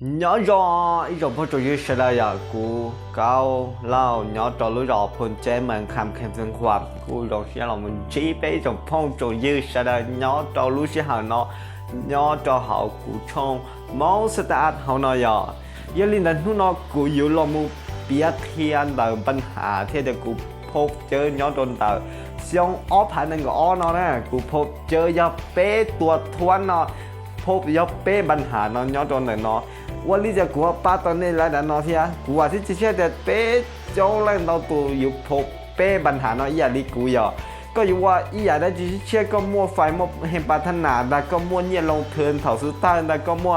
nhỏ rõ ý rồi bắt đầu như sẽ là giờ cú cao lao nhỏ trò lối rõ phun chế mình khám khen dân khoa cú rồi sẽ là mình chỉ bé rồi phong trò như sẽ là nhỏ trò lối sẽ hở nó nhỏ trò hậu cú trong máu sẽ ta hậu nó giờ giờ linh đàn nó cú yếu lo mu biết thiên đờiปัญหาที่เด็กกูพบเจอย้อนโดนเตอเสียงอ้อผ่านนั่นก็อ้อเนาะนะกูพบเจอยาเป้ตัวทวนเนาะพบยาเป้ปัญหาเนาะย้อนโดนเนาะวันนี้จะกูป้าตอนนี้แล้วเนาะที่อ่ะกูว่าที่จะเชื่อแต่เป้โจ้เล่นเราตัวอยู่พบเป้ปัญหาเนาะอย่าลิกูอย่าก็อยู่ว่าอีอย่างนั้นจะเชื่อก็มั่วไฟมั่วเห็นปัฒนาแต่ก็มั่วเนี่ยลงเทินเถาสุดท้ายแต่ก็มั่ว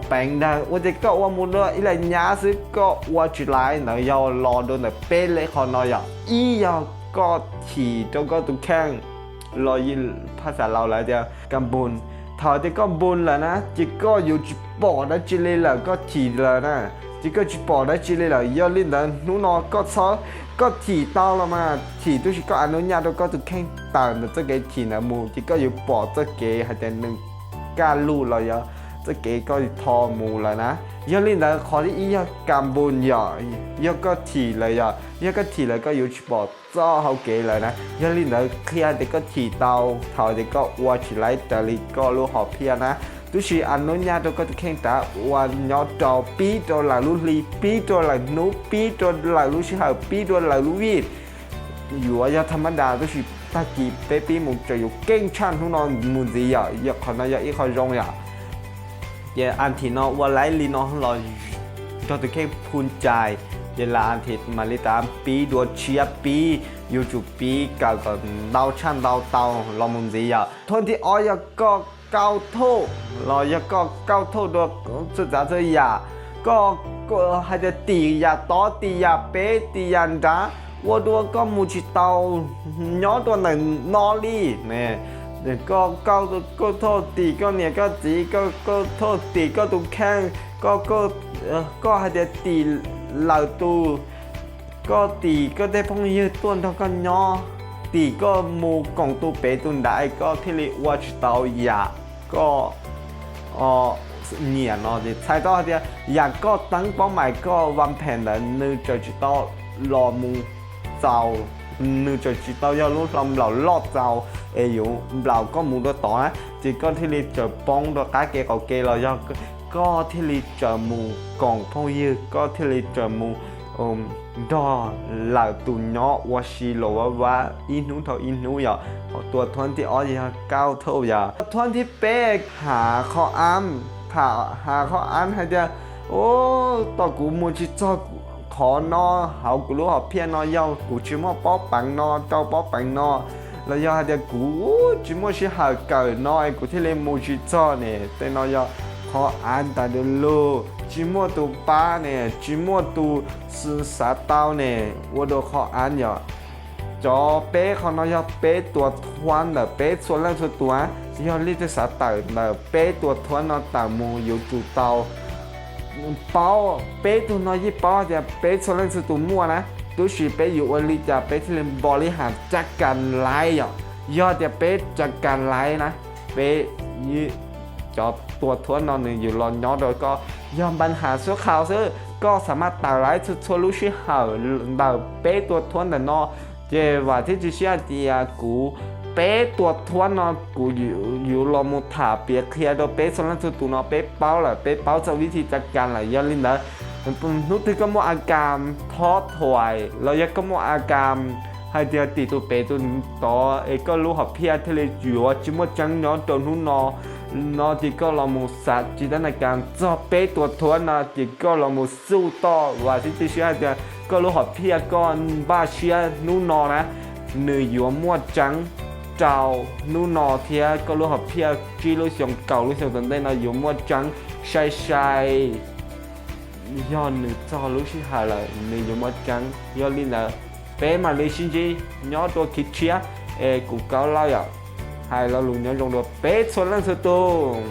แปลงได้ว่าจะก็ว่ามุนเลยอีไรยาซื้อก็ว่าจุดไลน์เนาะยาวรอโดนแต่เป้เลยขอเนาะอย่าอียาวก็ขี่เจ้าก็ตุ้งแข้งรอยินภาษาเราแล้วเดียวกำบุญถอดก็บุญแล้วนะจิก็อยู่จุดปอดแล้วจิเลยแล้วก็ขี่แล้วนะจิก็จุดปอดแล้วจิเลยแล้วยอดลิ้นแล้วนู้นก็ซ้อก็ขี่เต้าแล้วมาขี่ตัวชิก็อนุญาตก็ตุ้งแข้งต่างแต่จะเกขี่นะมูจิก็อยู่ปอดจะเกหายใจหนึ่งการลู่เราเยอะจะเกก็ทอมูแล้วนะยอดลิ้นแล้วขอที่อีกำบุญอย่ายอดก็ขี่เลยยอดก็ขี่เลยก็อยู่จุดปอดจ้าเขาเก๋เลยนะยาลินเนอเคลียร์เด็กก็ถีเตาเท่าเด็กก็วัวฉีไลแต่ลิก็รู้หอบเพียนะทุชีอันนู้นยาตัวก็จะแข่งแต่วันยอดจอปีตัวหลังรู้ลีปีตัวหลังนู้ปีตัวหลังรู้ชิหาปีตัวหลังรู้วีดอยู่ว่ายาธรรมดาทุชีตะกี้เป๊ะปีมุกจะอยู่เก่งช่างทุกนอนมุนดีอยากขนาดอยากอีกคอยร้องอย่าอันที่นอว่าไลลีนอเราตัวแข่งพูนใจเวลาที่มาลิตามปีดวงเชียปีอยู่จุปีกับดาวช่างดาวเตาลอมุนซีทนที่อ้อยก็เกาโทเราอยก็เกาโทดวงสุดท้ายจะก็ให้จะตียาต่อตียาเป๊ตียันดาว่าดวงก็มูจิเตาย้อนตัวหนึ่งนอลี่เนี่ยก็เกาก็โทษตีก็เนี่ยก็จีก็โทษตีก็ตุ้งแข้งก็ให้จะตีเหล่าตูก็ตีก็ได้พงยืดต้นเท่ากันย่อตีก็มูกล่องตูเปตุนได้ก็ที่เรียกว่าจุดเตาอยากก็เหนียนเนาะใช่ต่อเดียวอยากก็ตั้งเป้าหมายก็วางแผนแล้วนึกจะจุดเตารอมูเจ้านึกจะจุดเตายาลูกลำเหล่าลอดเจ้าอยู่เหล่าก็มูตัวต่อนะจีก็ที่เรียกจะป้องตัวก้าเกาเกเราย่อก็ที่รีจมูกล่องพงยืดก็ที่รีจมูดอเหล่าตุนเนาะวาชิโลว่าอินุเท่าอินุอย่าตัวทวนที่อ้อยเก้าเท่าอย่าทวนที่เป๊กหาข้ออ้ำหาข้ออ้ำให้เดียวโอ้ต่อกูมูจิจอกขอนอเขากูรู้เขาเพี้ยนนอยาวกูชิมอป๊อปังนอเจ้าป๊อปังนอแล้วยาเดียวกูชิมอชิหาเกิดน้อยกูที่เล่นมูจิจอเนี่ยแต่นอยาขออ่านตาดูโลจิมอตูป้าเนี่ยจิมอตูสื่อสารเต้าเนี่ยว่าดูขออ่านอย่าจอเป๊ะเขาเนาะอย่าเป๊ะตัวทวนเนอะเป๊ะส่วนแรกส่วนตัวยอดลิตรสารเต่าเนอะเป๊ะตัวทวนเนาะต่างมูอยู่จุดเตาเป้าเป๊ะตัวน้อยยี่เป้าจะเป๊ะส่วนแรกส่วนตัวมั่วนะตัวสีเป๊ะอยู่วันลิจะเป๊ะที่เรียนบริหารจัดการไล่ยอดจะเป๊ะจัดการไล่นะเป๊ะยี่จอบตัวทวนนอนหนึ่งอยู่รอนย้อนโดยก็ยอมปัญหาชั่วคราวซึ่งก็สามารถต่อไล่ชั่วรู้ชื่อหาดาวเป๊ตัวทวนแต่นอเจว่าที่จะเชื่อเดียกูเป๊ตัวทวนนอกูอยู่รอมุถาเปียเคลียร์โดยเป๊ส่วนนั้นสุดตัวนอเป๊เป้าแหละเป๊เป้าจะวิธีจัดการแหละย้อนลิ้นนะนุติก็มัวอาการท้อถอยแล้วยังก็มัวอาการให้เดียวตีตัวเป๊ตัวต่อก็รู้หับเพียทะเลอยู่ว่าจิมัวจังย้อนตัวนู้นนอที่ก็เรามูสัตจินตนาการจะเป๊ตัวทวนนะที่ก็เรามูสู้ต่อว่าที่จะเชื่อเดียวก็รู้หับเพียก่อนบ้าเชื่อนู้นนะเนื้ออยู่มัวจังเจ้านู้นเทียก็รู้หับเพียจีรู้เสียงเก่ารู้เสียงตั้งแต่นะอยู่มัวจังใช่ย้อนหนึ่งเจ้ารู้ชิหาเลยเนื้ออยู่มัวจังย้อนลิ้นเลยเป๊มาเลยชินจีย้อนตัวคิดเชียกูเก่าเล่าอย่างhai là luôn nhớ trong đó bé số lần số tung